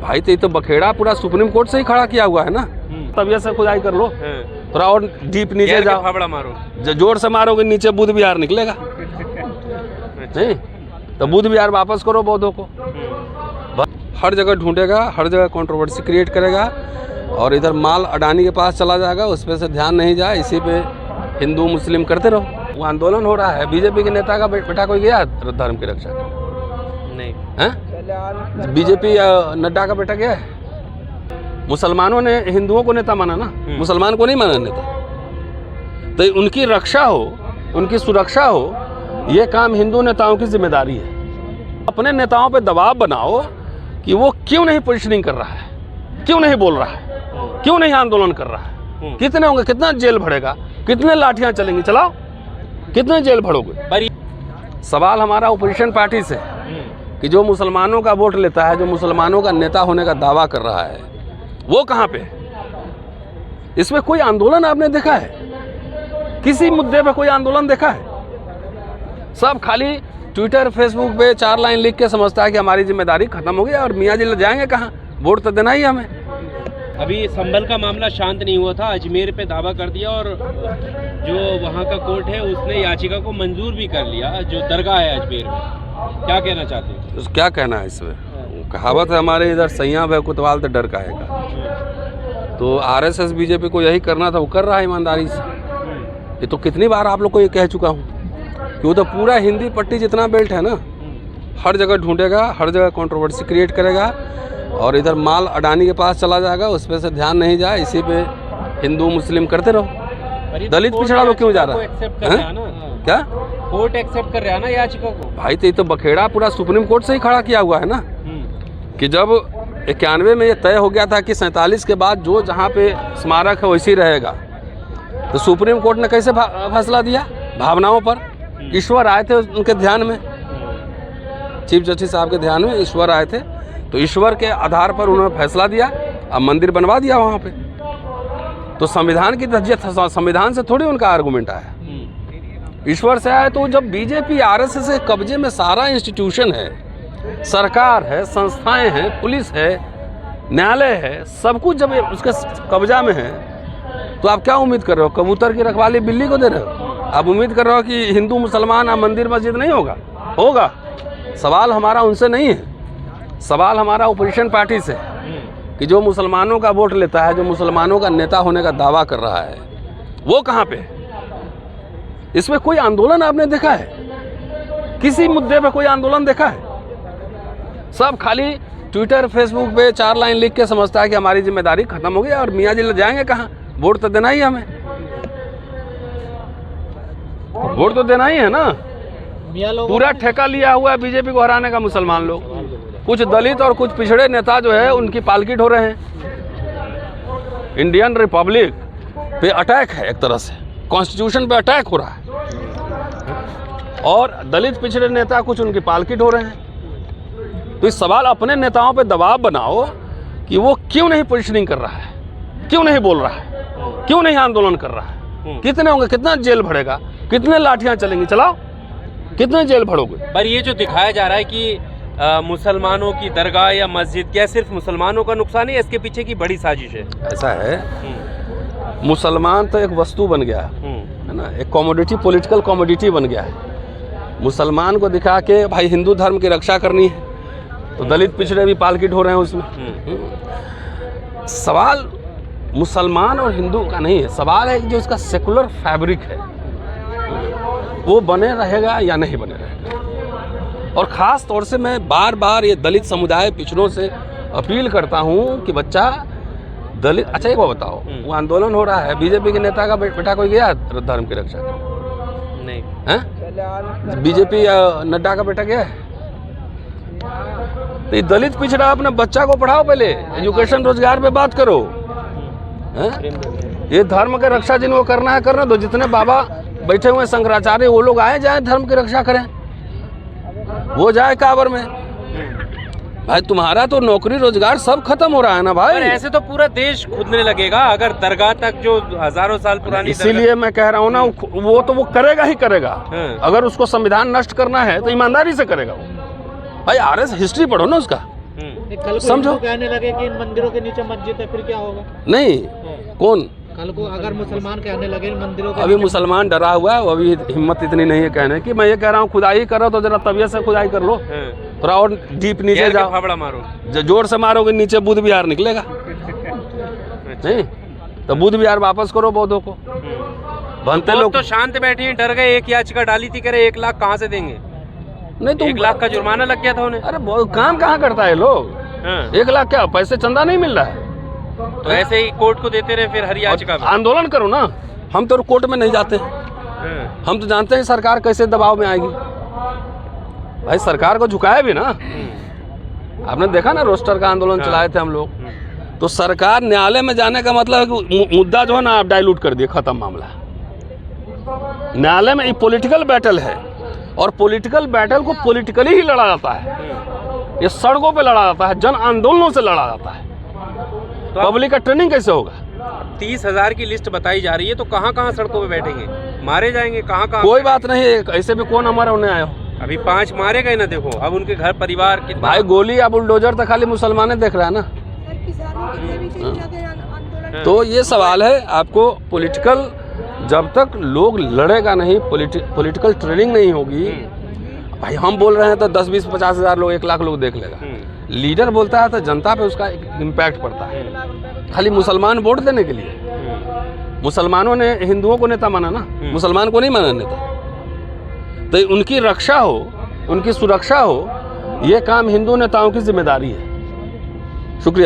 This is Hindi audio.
भाई तो ये तो बखेड़ा पूरा सुप्रीम कोर्ट से ही खड़ा किया हुआ है ना। तबियत से खुदाई कर लो, थोड़ा और डीप नीचे जाओ, फावड़ा मारो, जोर से मारोगे नीचे बुद्ध विहार निकलेगा। नहीं तो बुद्ध विहार वापस करो बौद्धों को। हर जगह ढूंढेगा, हर जगह कंट्रोवर्सी क्रिएट करेगा और इधर माल अडानी के पास चला जाएगा, उस पर से ध्यान नहीं जाए, इसी पे हिंदू मुस्लिम करते रहो। वो आंदोलन हो रहा है, बीजेपी के नेता का बेटा कोई गया धर्म की रक्षा नहीं है? बीजेपी नड्डा का बेटा गया है? मुसलमानों ने हिंदुओं को नेता माना ना, मुसलमान को नहीं माना नेता। तो उनकी रक्षा हो, उनकी सुरक्षा हो, ये काम हिंदू नेताओं की जिम्मेदारी है। अपने नेताओं पे दबाव बनाओ कि वो क्यों नहीं पोजिशनिंग कर रहा है, क्यों नहीं बोल रहा है, क्यों नहीं आंदोलन कर रहा है, कितने होंगे, कितना जेल भरेगा, कितने लाठियां चलेंगी, चलाओ, कितने जेल भरोगे। सवाल हमारा ओपोजिशन पार्टी से कि जो मुसलमानों का वोट लेता है, जो मुसलमानों का नेता होने का दावा कर रहा है, वो कहाँ पे? इसमें कोई आंदोलन आपने देखा है? किसी मुद्दे पे कोई आंदोलन देखा है? सब खाली ट्विटर फेसबुक पे 4 लाइन लिख के समझता है कि हमारी जिम्मेदारी खत्म हो गई और मियाँ जी जाएंगे कहाँ, वोट तो देना ही हमें। अभी संभल का मामला शांत नहीं हुआ था, अजमेर पे दावा कर दिया और जो वहाँ का कोर्ट है उसने याचिका को मंजूर भी कर लिया, जो दरगाह है अजमेर में। क्या कहना चाहते हैं? तो क्या कहना है इसमें? कहावत है हमारे इधर, सैया भय कुतवाल तो डर काहेगा। तो आरएसएस बीजेपी को यही करना था, वो कर रहा है ईमानदारी से। ये तो कितनी बार आप लोग को ये कह चुका हूँ कि वो तो पूरा हिंदी पट्टी जितना बेल्ट है ना, हर जगह ढूंढेगा, हर जगह कंट्रोवर्सी क्रिएट करेगा और इधर माल अडानी के पास चला जाएगा, उस पर से ध्यान नहीं जाए, इसी पे हिंदू मुस्लिम करते रहो। दलित पिछड़ा लोग क्यों जा रहा है? क्या कोर्ट एक्सेप्ट कर रहा है ना याचिका को? भाई तो ये तो बखेड़ा पूरा सुप्रीम कोर्ट से ही खड़ा किया हुआ है ना कि जब 91 में ये तय हो गया था कि 47 के बाद जो जहाँ पे स्मारक है वैसे ही रहेगा, तो सुप्रीम कोर्ट ने कैसे फैसला दिया? भावनाओं पर। ईश्वर आए थे उनके ध्यान में, चीफ जस्टिस साहब के ध्यान में ईश्वर आए थे, तो ईश्वर के आधार पर उन्होंने फैसला दिया, अब मंदिर बनवा दिया वहाँ पे। तो संविधान की तहजीत, संविधान से थोड़ी उनका आर्गूमेंट आया, ईश्वर से आया। तो जब बीजेपी आरएसएस के कब्जे में सारा इंस्टीट्यूशन है, सरकार है, संस्थाएं हैं, पुलिस है, न्यायालय है, सब कुछ जब उसके कब्जा में है, तो आप क्या उम्मीद कर रहे हो? कबूतर की रखवाली बिल्ली को दे रहे हो? आप उम्मीद कर रहे हो कि हिंदू मुसलमान अब मंदिर मस्जिद नहीं होगा? होगा। सवाल हमारा उनसे नहीं है, सवाल हमारा ओपोजिशन पार्टी से कि जो मुसलमानों का वोट लेता है, जो मुसलमानों का नेता होने का दावा कर रहा है, वो कहाँ पे? इसमें कोई आंदोलन आपने देखा है? किसी मुद्दे पे कोई आंदोलन देखा है? सब खाली ट्विटर फेसबुक पे 4 लाइन लिख के समझता है कि हमारी जिम्मेदारी खत्म हो गई और मियाँ जी जाएंगे कहाँ, वोट तो देना ही हमें, वोट तो देना ही है ना। पूरा ठेका लिया हुआ है बीजेपी को हराने का मुसलमान लोग। कुछ दलित और कुछ पिछड़े नेता जो है उनकी पालकी ढो रहे हैं। इंडियन रिपब्लिक पे अटैक है, एक तरह से कॉन्स्टिट्यूशन पे अटैक हो रहा है और दलित पिछड़े नेता कुछ उनकी पालकी ढो रहे हैं। तो इस सवाल अपने नेताओं पे दबाव बनाओ कि वो क्यों नहीं पोजिशनिंग कर रहा है, क्यों नहीं बोल रहा है, क्यों नहीं आंदोलन कर रहा है, कितने होंगे, कितना जेल भरेगा, कितने लाठियां चलेंगी, चलाओ, कितने जेल भरोगे। पर ये जो दिखाया जा रहा है कि मुसलमानों की दरगाह या मस्जिद, क्या सिर्फ मुसलमानों का नुकसान है, इसके पीछे की बड़ी साजिश है? ऐसा है, मुसलमान तो एक वस्तु बन गया है ना, एक कॉमोडिटी, पॉलिटिकल कॉमोडिटी बन गया है। मुसलमान को दिखा के भाई हिंदू धर्म की रक्षा करनी है, तो दलित पिछड़े भी पालकी ढो रहे हैं उसमें। सवाल मुसलमान और हिंदू का नहीं है, सवाल है कि जो इसका सेकुलर फैब्रिक है वो बने रहेगा या नहीं बने रहेगा। और ख़ास तौर से मैं बार बार ये दलित समुदाय पिछड़ों से अपील करता हूँ कि बच्चा दलित, अच्छा एक बात बताओ, वो आंदोलन हो रहा है, बीजेपी के नेता का बेटा कोई गया धर्म की रक्षा नहीं है? बीजेपी नड्डा का बेटा गया है? तो दलित पिछड़ा अपने बच्चा को पढ़ाओ, पहले एजुकेशन रोजगार पे बात करो। ये धर्म की रक्षा जिनको करना है करना दो। जितने बाबा बैठे हुए शंकराचार्य, वो लोग आए, जाए धर्म की रक्षा करें, वो जाए काबर में। भाई तुम्हारा तो नौकरी रोजगार सब खत्म हो रहा है ना भाई। ऐसे तो पूरा देश खुदने लगेगा अगर दरगाह तक, जो हजारों साल पुरानी, इसीलिए मैं कह रहा हूँ ना, वो तो वो करेगा ही करेगा। अगर उसको संविधान नष्ट करना है तो ईमानदारी से करेगा वो। भाई आरएस हिस्ट्री पढ़ो ना उसका, कल समझो। को कहने लगे कि इन मंदिरों के नीचे मस्जिद है, फिर क्या होगा? नहीं, कौन? कल को अगर मुसलमान कहने लगे इन मंदिरों के अभी नीचे- मुसलमान डरा हुआ है, वो अभी हिम्मत इतनी नहीं है कहने की। मैं ये कह रहा हूँ खुदाई करो तो जरा तबीयत से खुदाई कर लो, थोड़ा और डीप नीचे जाओ। फावड़ा मारो, जोर से मारोगे नीचे बुध विहार निकलेगा। नहीं तो बुध विहार वापस करो बौद्धों को। बनते लोग लोग तो शांत बैठे हैं, डर गए। एक याचिका डाली थी, कह रहे 1 लाख कहाँ से देंगे? नहीं तो 1 लाख का जुर्माना लग गया था उन्हें। अरे काम कहाँ करता है लोग? 1 लाख क्या पैसे चंदा नहीं मिल रहा है? तो ऐसे ही कोर्ट को देते रहे फिर हर याचिका में। आंदोलन करो ना। हम तो कोर्ट में नहीं जाते, हम तो जानते हैं सरकार कैसे दबाव में आएगी। भाई सरकार को झुकाया भी ना, आपने देखा ना रोस्टर का आंदोलन चलाए थे हम लोग। तो सरकार न्यायालय में जाने का मतलब है कि मुद्दा जो है ना आप डाइल्यूट कर दिए, खत्म मामला। न्यायालय में ये पॉलिटिकल बैटल है, और पॉलिटिकल बैटल को पॉलिटिकली ही लड़ा जाता है। ये सड़कों पे लड़ा जाता है, जन आंदोलनों से लड़ा जाता है। तो पब्लिक का ट्रेनिंग कैसे होगा? 30,000 की लिस्ट बताई जा रही है, तो कहाँ कहाँ सड़कों पे बैठेंगे? मारे जाएंगे कहाँ कहाँ? कोई बात नहीं, ऐसे भी कौन हमारे होने आया हो? अभी 5 मारे गए ना, देखो अब उनके घर परिवार कितना। भाई गोली या बुलडोजर तो खाली मुसलमान देख रहा है ना। किसानों के लिए भी कई जगह आंदोलन। तो ये सवाल है, आपको पॉलिटिकल जब तक लोग लड़ेगा नहीं, पॉलिटिकल ट्रेनिंग नहीं होगी। भाई हम बोल रहे हैं तो 10, 20, 50 हज़ार लोग, 1 लाख लोग देख लेगा। लीडर बोलता है तो जनता पे उसका इम्पैक्ट पड़ता है। खाली मुसलमान वोट देने के लिए, मुसलमानों ने हिंदुओं को नेता माना ना, मुसलमान को नहीं माना नेता। तो उनकी रक्षा हो, उनकी सुरक्षा हो, ये काम हिंदू नेताओं की जिम्मेदारी है। शुक्रिया।